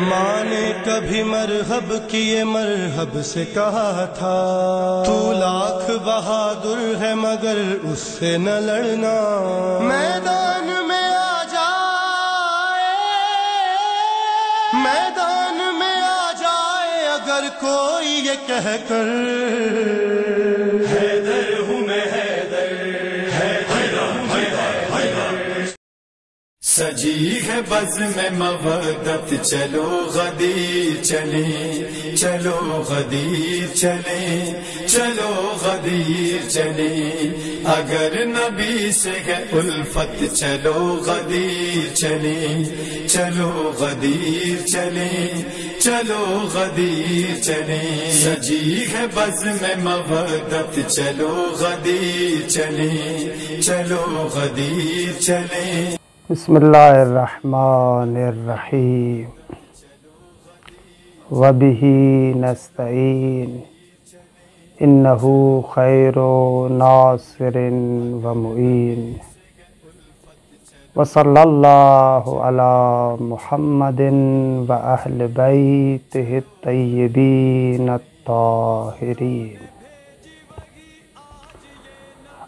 ماں نے کبھی مرحب کیے مرحب سے کہا تھا، تو لاکھ بہادر ہے مگر اس سے نہ لڑنا، میدان میں آ جائے، میدان میں آ جائے اگر کوئی یہ کہہ کر حیدر ہوں میں حیدر، سجی ہے بزم مودت چلو غدیر چلیں، چلو غدیر چلیں، چلو غدیر چلیں، اگر نبی سے ہے الفت چلو غدیر چلیں، چلو غدیر چلیں، چلو غدیر چلیں، سجی ہے بزم مودت چلو غدیر چلیں، چلو غدیر چلیں۔ بسم اللہ الرحمن الرحیم وبہ نستعین انہ خیر ناصر ومعین وصلی اللہ علی محمد واہل بیتہ الطیبین الطاہرین۔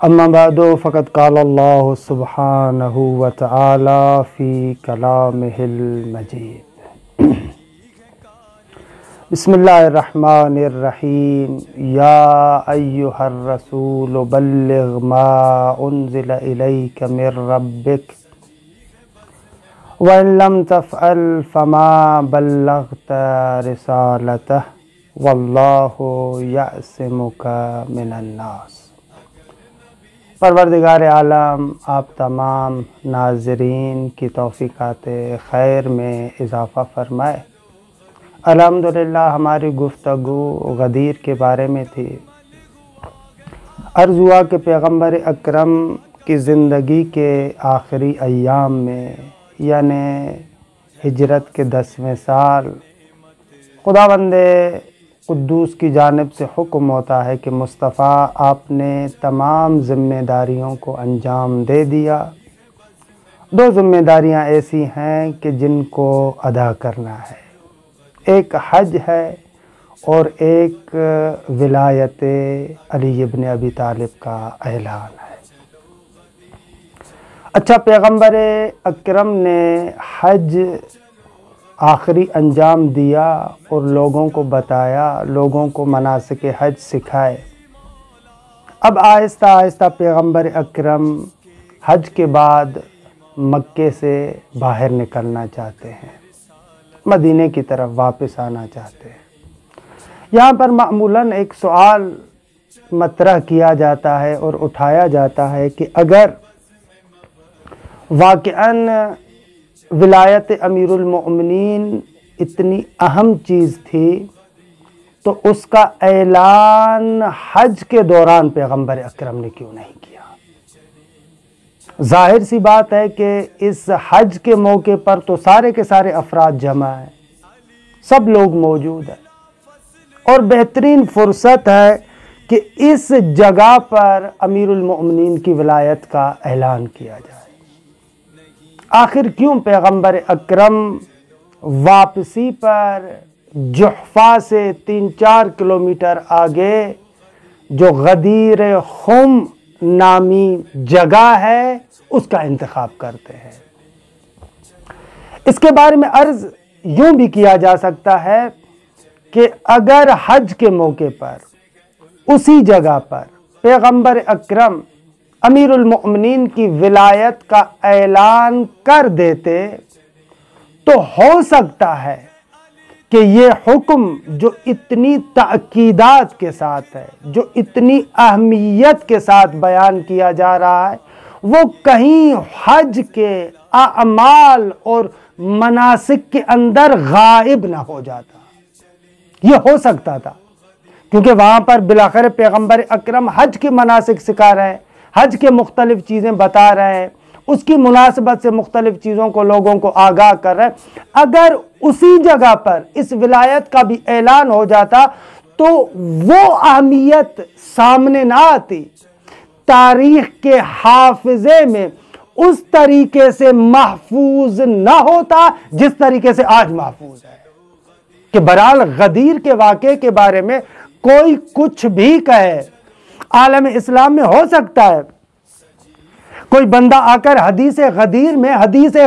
اما بعد فقد قال اللہ سبحانہ وتعالی فی کلامہ المجید۔ بسم اللہ الرحمن الرحیم، یا ایہا الرسول بلغ ما انزل الیک من ربک وَإِن لَّمْ تَفْعَلْ فَمَا بَلَّغْتَ رِسَالَتَهُ وَاللَّهُ يَعْصِمُكَ مِنَ النَّاسِ۔ پروردگار عالم آپ تمام ناظرین کی توفیقات خیر میں اضافہ فرمائے۔ الحمدللہ ہماری گفتگو غدیر کے بارے میں تھی۔ عرض ہوا کہ پیغمبر اکرم کی زندگی کے آخری ایام میں یعنی ہجرت کے 10ویں سال خداوند قدوس کی جانب سے حکم ہوتا ہے کہ مصطفیٰ آپ نے تمام ذمہ داریوں کو انجام دے دیا۔ 2 ذمہ داریاں ایسی ہیں کہ جن کو ادا کرنا ہے، ایک حج ہے اور ایک ولایت علی ابن ابی طالب کا اعلان ہے۔ اچھا، پیغمبر اکرم نے حج آخری انجام دیا اور لوگوں کو بتایا، لوگوں کو مناسک حج سکھائے۔ اب آہستہ آہستہ پیغمبر اکرم حج کے بعد مکے سے باہر نکلنا چاہتے ہیں، مدینے کی طرف واپس آنا چاہتے ہیں۔ یہاں پر معمولاً ایک سوال مطرح کیا جاتا ہے اور اٹھایا جاتا ہے کہ اگر واقعاً ولایت امیر المؤمنین اتنی اہم چیز تھی تو اس کا اعلان حج کے دوران پیغمبر اکرم نے کیوں نہیں کیا؟ ظاہر سی بات ہے کہ اس حج کے موقع پر تو سارے کے سارے افراد جمع ہیں، سب لوگ موجود ہیں اور بہترین فرصت ہے کہ اس جگہ پر امیر المؤمنین کی ولایت کا اعلان کیا جائے۔ آخر کیوں پیغمبر اکرم واپسی پر جحفہ سے 3-4 کلومیٹر آگے جو غدیر خم نامی جگہ ہے اس کا انتخاب کرتے ہیں؟ اس کے بارے میں عرض یوں بھی کیا جا سکتا ہے کہ اگر حج کے موقع پر اسی جگہ پر پیغمبر اکرم امیر المؤمنین کی ولایت کا اعلان کر دیتے تو ہو سکتا ہے کہ یہ حکم جو اتنی تاکیدات کے ساتھ ہے، جو اتنی اہمیت کے ساتھ بیان کیا جا رہا ہے، وہ کہیں حج کے اعمال اور مناسک کے اندر غائب نہ ہو جاتا۔ یہ ہو سکتا تھا کیونکہ وہاں پر بالآخر پیغمبر اکرم حج کے مناسک سکھا رہے ہیں، حج کے مختلف چیزیں بتا رہے ہیں، اس کی مناسبت سے مختلف چیزوں کو لوگوں کو آگاہ کر رہے ہیں۔ اگر اسی جگہ پر اس ولایت کا بھی اعلان ہو جاتا تو وہ اہمیت سامنے نہ آتی، تاریخ کے حافظے میں اس طریقے سے محفوظ نہ ہوتا جس طریقے سے آج محفوظ ہے. کہ بہرحال غدیر کے واقعے کے بارے میں کوئی کچھ بھی کہے، عالم اسلام میں ہو سکتا ہے کوئی بندہ آ کر حدیث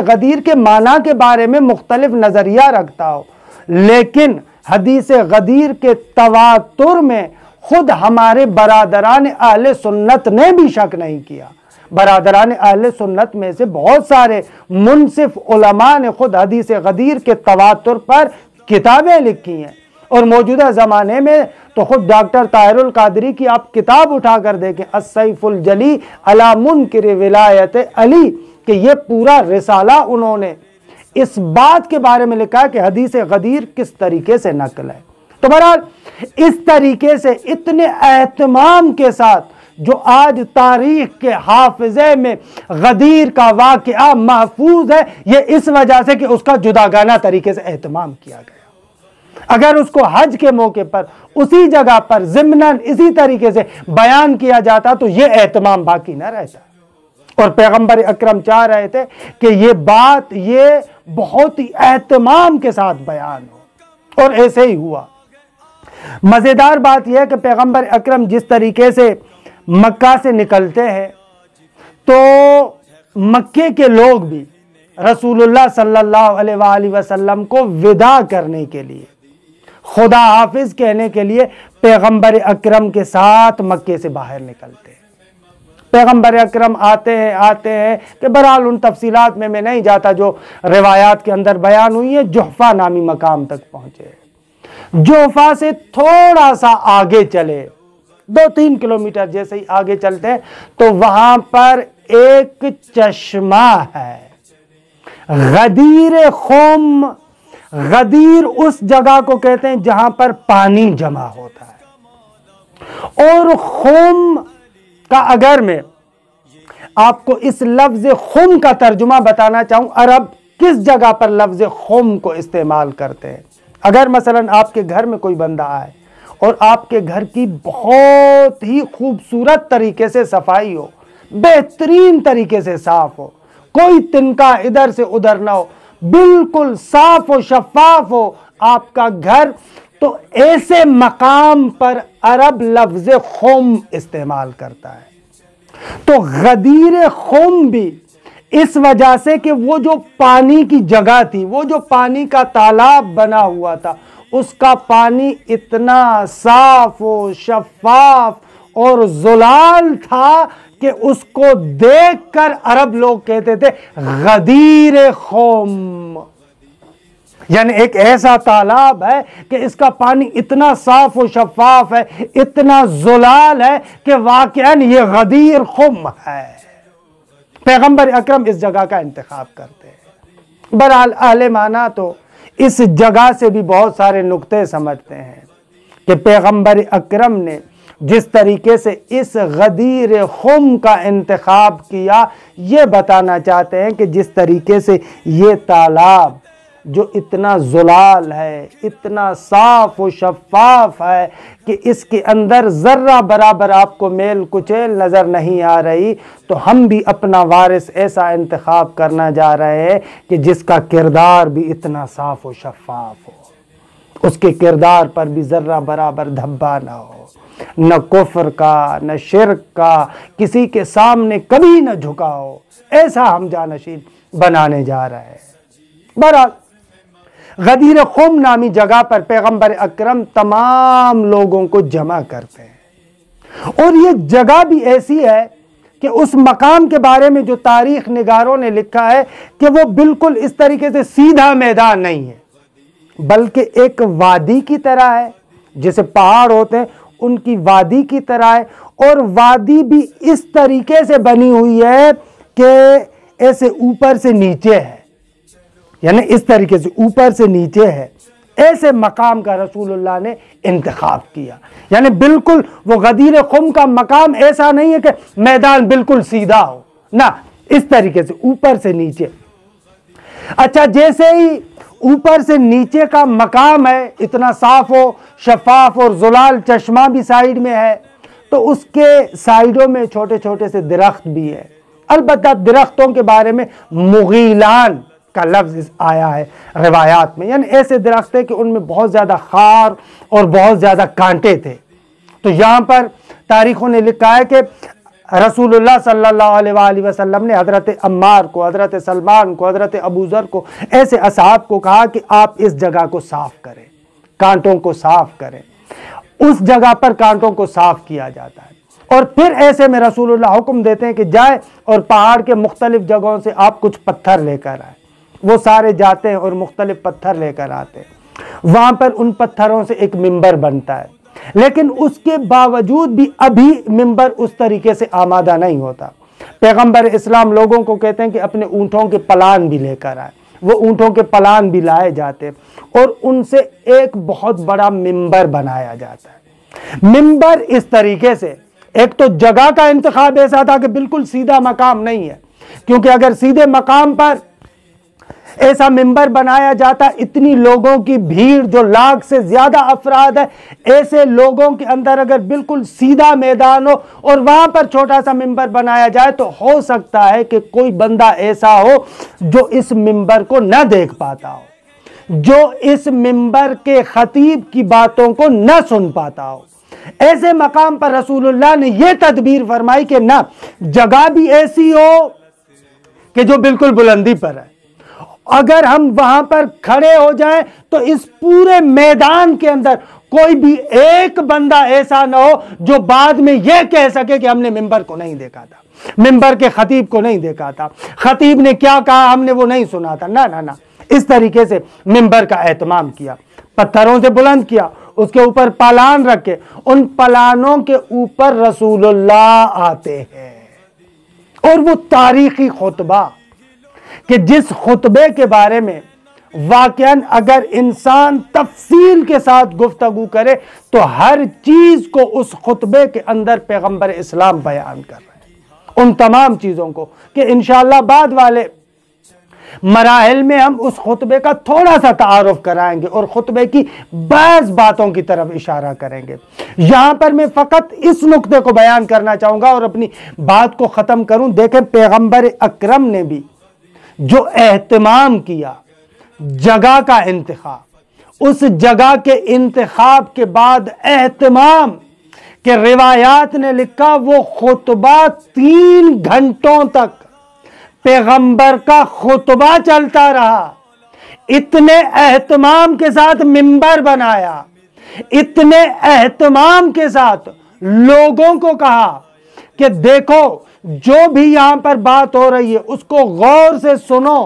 غدیر کے معنی کے بارے میں مختلف نظریہ رکھتا ہو، لیکن حدیث غدیر کے تواتر میں خود ہمارے برادران اہل سنت نے بھی شک نہیں کیا. برادران اہل سنت میں سے بہت سارے منصف علماء نے خود حدیث غدیر کے تواتر پر کتابیں لکھی ہیں، اور موجودہ زمانے میں تو خود ڈاکٹر طاہر القادری کی آپ کتاب اٹھا کر دیکھیں، السیف الجلی علی منکر ولایت علی، کہ یہ پورا رسالہ انہوں نے اس بات کے بارے میں لکھا کہ حدیث غدیر کس طریقے سے نقل ہے. تو بہرحال اس طریقے سے اتنے اہتمام کے ساتھ جو آج تاریخ کے حافظے میں غدیر کا واقعہ محفوظ ہے، یہ اس وجہ سے کہ اس کا جداگانہ طریقے سے اہتمام کیا گیا. اگر اس کو حج کے موقع پر اسی جگہ پر ضمناً اسی طریقے سے بیان کیا جاتا تو یہ اہتمام باقی نہ رہتا. اور پیغمبر اکرم چاہ رہے تھے کہ یہ بات یہ بہت ہی اہتمام کے ساتھ بیان ہو، اور ایسے ہی ہوا. مزیدار بات یہ ہے کہ پیغمبر اکرم جس طریقے سے مکہ سے نکلتے ہیں تو مکے کے لوگ بھی رسول اللہ صلی اللہ علیہ وآلہ وسلم کو وداع کرنے کے لیے، خدا حافظ کہنے کے لیے پیغمبر اکرم کے ساتھ مکے سے باہر نکلتے ہیں. پیغمبر اکرم آتے ہیں کہ بہرحال ان تفصیلات میں نہیں جاتا جو روایات کے اندر بیان ہوئی ہیں. جحفہ نامی مقام تک پہنچے. جحفہ سے تھوڑا سا آگے چلے، 2-3 کلومیٹر جیسے ہی آگے چلتے ہیں تو وہاں پر ایک چشمہ ہے. غدیر خم، غدیر اس جگہ کو کہتے ہیں جہاں پر پانی جمع ہوتا ہے. اور خم کا اگر میں آپ کو اس لفظ خم کا ترجمہ بتانا چاہوں، عرب کس جگہ پر لفظ خم کو استعمال کرتے ہیں. اگر مثلا آپ کے گھر میں کوئی بندہ آئے اور آپ کے گھر کی بہت ہی خوبصورت طریقے سے صفائی ہو، بہترین طریقے سے صاف ہو، کوئی تنکا ادھر سے ادھر نہ ہو، بالکل صاف و شفاف ہو آپ کا گھر، تو ایسے مقام پر عرب لفظ خم استعمال کرتا ہے. تو غدیر خم بھی اس وجہ سے کہ وہ جو پانی کی جگہ تھی، وہ جو پانی کا تالاب بنا ہوا تھا، اس کا پانی اتنا صاف و شفاف اور زلال تھا کہ اس کو دیکھ کر عرب لوگ کہتے تھے غدیر خم. یعنی ایک ایسا تالاب ہے کہ اس کا پانی اتنا صاف و شفاف ہے، اتنا زلال ہے کہ واقعاً یہ غدیر خم ہے. پیغمبر اکرم اس جگہ کا انتخاب کرتے ہیں. بہرحال اہل معنی تو اس جگہ سے بھی بہت سارے نقطے سمجھتے ہیں کہ پیغمبر اکرم نے جس طریقے سے اس غدیر خم کا انتخاب کیا، یہ بتانا چاہتے ہیں کہ جس طریقے سے یہ تالاب جو اتنا زلال ہے، اتنا صاف و شفاف ہے کہ اس کے اندر ذرہ برابر آپ کو میل کچیل نظر نہیں آ رہی، تو ہم بھی اپنا وارث ایسا انتخاب کرنا جا رہے ہیں کہ جس کا کردار بھی اتنا صاف و شفاف ہو، اس کے کردار پر بھی ذرہ برابر دھبا نہ ہو، نہ کفر کا نہ شرک کا، کسی کے سامنے کبھی نہ جھکا ہو، ایسا ہم جانشین بنانے جا رہے ہیں. بہرحال غدیر خم نامی جگہ پر پیغمبر اکرم تمام لوگوں کو جمع کرتے ہیں. اور یہ جگہ بھی ایسی ہے کہ اس مقام کے بارے میں جو تاریخ نگاروں نے لکھا ہے کہ وہ بالکل اس طریقے سے سیدھا میدان نہیں ہے، بلکہ ایک وادی کی طرح ہے، جیسے پہاڑ ہوتے ہیں ان کی وادی کی طرح ہے. اور وادی بھی اس طریقے سے بنی ہوئی ہے کہ ایسے اوپر سے نیچے ہے، یعنی اس طریقے سے اوپر سے نیچے ہے. ایسے مقام کا رسول اللہ نے انتخاب کیا. یعنی بالکل وہ غدیر خم کا مقام ایسا نہیں ہے کہ میدان بالکل سیدھا ہو، نہ، اس طریقے سے اوپر سے نیچے. اچھا، جیسے ہی اوپر سے نیچے کا مقام ہے، اتنا صاف و شفاف اور زلال چشمہ بھی سائیڈ میں ہے، تو اس کے سائیڈوں میں چھوٹے چھوٹے سے درخت بھی ہے، البتہ درختوں کے بارے میں مغیلان کا لفظ آیا ہے روایات میں، یعنی ایسے درخت تھے کہ ان میں بہت زیادہ خار اور بہت زیادہ کانٹے تھے۔ تو یہاں پر تاریخوں نے لکھا ہے کہ رسول اللہ صلی اللہ علیہ وآلہ وسلم نے حضرت عمار کو، حضرت سلمان کو، حضرت ابو ذر کو، ایسے اصحاب کو کہا کہ آپ اس جگہ کو صاف کریں، کانٹوں کو صاف کریں۔ اس جگہ پر کانٹوں کو صاف کیا جاتا ہے، اور پھر ایسے میں رسول اللہ حکم دیتے ہیں کہ جائیں اور پہاڑ کے مختلف جگہوں سے آپ کچھ پتھر لے کر آئیں۔ وہ سارے جاتے ہیں اور مختلف پتھر لے کر آتے ہیں۔ وہاں پر ان پتھروں سے ایک منبر بنتا ہے، لیکن اس کے باوجود بھی ابھی منبر اس طریقے سے آمادہ نہیں ہوتا۔ پیغمبر اسلام لوگوں کو کہتے ہیں کہ اپنے اونٹوں کے پلان بھی لے کر آئے۔ وہ اونٹوں کے پلان بھی لائے جاتے اور ان سے ایک بہت بڑا منبر بنایا جاتا ہے۔ منبر اس طریقے سے، ایک تو جگہ کا انتخاب ایسا تھا کہ بالکل سیدھا مقام نہیں ہے، کیونکہ اگر سیدھے مقام پر ایسا منبر بنایا جاتا، اتنی لوگوں کی بھیڑ جو لاکھ سے زیادہ افراد ہے، ایسے لوگوں کے اندر اگر بالکل سیدھا میدان ہو اور وہاں پر چھوٹا سا منبر بنایا جائے تو ہو سکتا ہے کہ کوئی بندہ ایسا ہو جو اس منبر کو نہ دیکھ پاتا ہو، جو اس منبر کے خطیب کی باتوں کو نہ سن پاتا ہو۔ ایسے مقام پر رسول اللہ نے یہ تدبیر فرمائی کہ نہ جگہ بھی ایسی ہو کہ جو بالکل بلندی پر ہے، اگر ہم وہاں پر کھڑے ہو جائیں تو اس پورے میدان کے اندر کوئی بھی ایک بندہ ایسا نہ ہو جو بعد میں یہ کہہ سکے کہ ہم نے منبر کو نہیں دیکھا تھا، منبر کے خطیب کو نہیں دیکھا تھا، خطیب نے کیا کہا ہم نے وہ نہیں سنا تھا۔ نہ، اس طریقے سے منبر کا اہتمام کیا، پتھروں سے بلند کیا، اس کے اوپر پلان رکھے، ان پلانوں کے اوپر رسول اللہ آتے ہیں، اور وہ تاریخی خطبہ کہ جس خطبے کے بارے میں واقعاً اگر انسان تفصیل کے ساتھ گفتگو کرے تو ہر چیز کو اس خطبے کے اندر پیغمبر اسلام بیان کر رہے ہیں، ان تمام چیزوں کو کہ انشاءاللہ بعد والے مراحل میں ہم اس خطبے کا تھوڑا سا تعارف کرائیں گے اور خطبے کی بعض باتوں کی طرف اشارہ کریں گے۔ یہاں پر میں فقط اس نقطے کو بیان کرنا چاہوں گا اور اپنی بات کو ختم کروں۔ دیکھیں پیغمبر اکرم نے بھی جو اہتمام کیا جگہ کا انتخاب، اس جگہ کے انتخاب کے بعد اہتمام کہ روایات نے لکھا وہ خطبہ 3 گھنٹوں تک پیغمبر کا خطبہ چلتا رہا، اتنے اہتمام کے ساتھ منبر بنایا، اتنے اہتمام کے ساتھ لوگوں کو کہا کہ دیکھو جو بھی یہاں پر بات ہو رہی ہے اس کو غور سے سنو،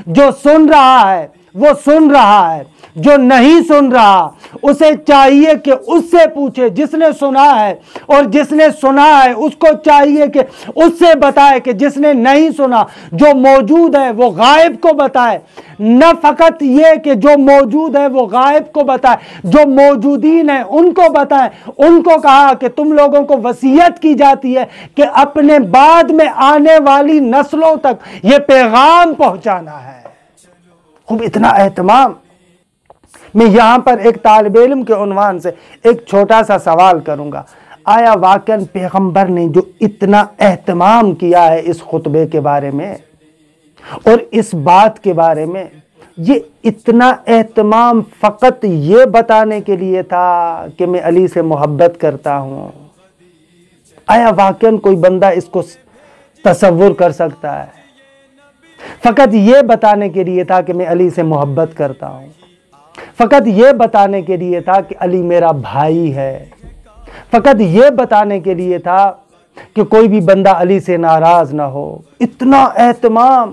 جو سن رہا ہے وہ سن رہا ہے، جو نہیں سن رہا اسے چاہیے کہ اس سے پوچھے جس نے سنا ہے، اور جس نے سنا ہے اس کو چاہیے کہ اس سے بتائے کہ جس نے نہیں سنا، جو موجود ہے وہ غائب کو بتائے۔ نہ فقط یہ کہ جو موجود ہے وہ غائب کو بتائے، جو موجودین ہیں ان کو بتائیں۔ ان کو کہا کہ تم لوگوں کو وصیت کی جاتی ہے کہ اپنے بعد میں آنے والی نسلوں تک یہ پیغام پہنچانا ہے۔ خوب اتنا اہتمام۔ میں یہاں پر ایک طالب علم کے عنوان سے ایک چھوٹا سا سوال کروں گا، آیا واقعاً پیغمبر نے جو اتنا اہتمام کیا ہے اس خطبے کے بارے میں اور اس بات کے بارے میں، یہ اتنا اہتمام فقط یہ بتانے کے لیے تھا کہ میں علی سے محبت کرتا ہوں؟ آیا واقعاً کوئی بندہ اس کو تصور کر سکتا ہے؟ فقط یہ بتانے کے لیے تھا کہ میں علی سے محبت کرتا ہوں، فقط یہ بتانے کے لیے تھا کہ علی میرا بھائی ہے، فقط یہ بتانے کے لیے تھا کہ کوئی بھی بندہ علی سے ناراض نہ ہو۔ اتنا اہتمام،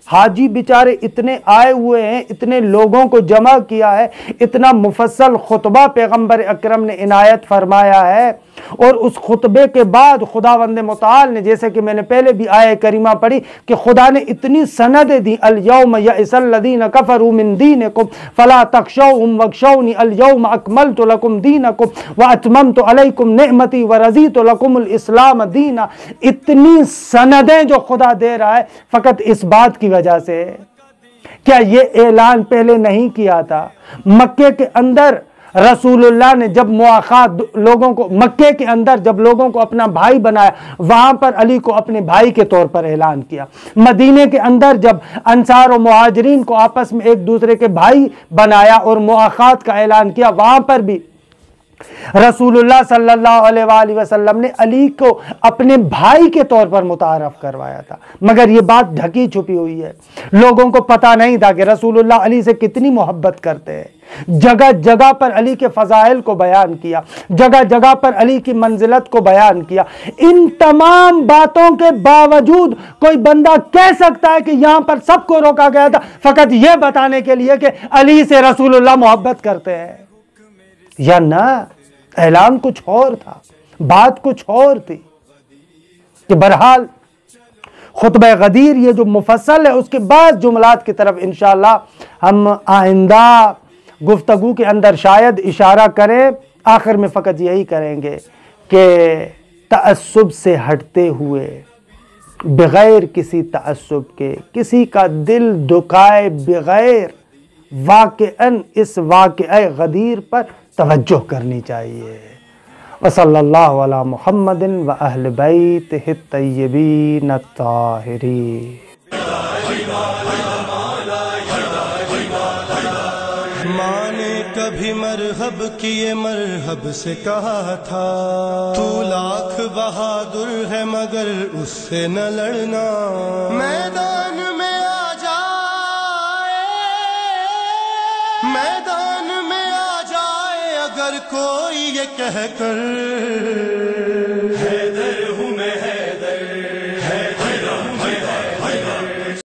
حاجی بیچارے اتنے آئے ہوئے ہیں، اتنے لوگوں کو جمع کیا ہے، اتنا مفصل خطبہ پیغمبر اکرم نے عنایت فرمایا ہے، اور اس خطبے کے بعد خداوند متعال نے، جیسے کہ میں نے پہلے بھی آیہ کریمہ پڑھی کہ خدا نے اتنی سندیں دی، الیوم یئس الذین کفروا من دینکم فلا تخشوہم واخشونی الیوم اکملت لکم دینکم واتممت علیکم نعمتی ورضیت لکم الاسلام دینا۔ اتنی سندیں جو خدا دے رہا ہے فقط اس بات کی وجہ سے۔ کیا یہ اعلان پہلے نہیں کیا تھا؟ مکے کے اندر رسول اللہ نے جب مواخات لوگوں کو مکے کے اندر جب لوگوں کو اپنا بھائی بنایا، وہاں پر علی کو اپنے بھائی کے طور پر اعلان کیا۔ مدینے کے اندر جب انصار و مہاجرین کو آپس میں ایک دوسرے کے بھائی بنایا اور مواخات کا اعلان کیا، وہاں پر بھی رسول اللہ صلی اللہ علیہ وآلہ وسلم نے علی کو اپنے بھائی کے طور پر متعارف کروایا تھا، مگر یہ بات ڈھکی چھپی ہوئی ہے، لوگوں کو پتہ نہیں تھا کہ رسول اللہ علی سے کتنی محبت کرتے ہیں۔ جگہ جگہ پر علی کے فضائل کو بیان کیا، جگہ جگہ پر علی کی منزلت کو بیان کیا۔ ان تمام باتوں کے باوجود کوئی بندہ کہہ سکتا ہے کہ یہاں پر سب کو روکا گیا تھا فقط یہ بتانے کے لیے کہ علی سے رسول اللہ محبت کرتے ہیں، یا نہ، اعلان کچھ اور تھا، بات کچھ اور تھی۔ کہ بہرحال خطبہ غدیر یہ جو مفصل ہے اس کے بعد جملات کی طرف انشاءاللہ ہم آئندہ گفتگو کے اندر شاید اشارہ کریں۔ آخر میں فقط یہی کریں گے کہ تعصب سے ہٹتے ہوئے، بغیر کسی تعصب کے، کسی کا دل دکھائے بغیر واقعاً اس واقعہ غدیر پر توجہ کرنی چاہیے۔ وصلی اللہ علی محمد و اہل بیتہ الطیبین الطاہرین۔ ماں نے کبھی مرحب کیے مرحب سے کہا تھا، تو لاکھ بہادر ہے مگر اس سے نہ لڑنا، میدان میں آ جائے، میدان میں آ جائے اگر کوئی یہ کہہ کر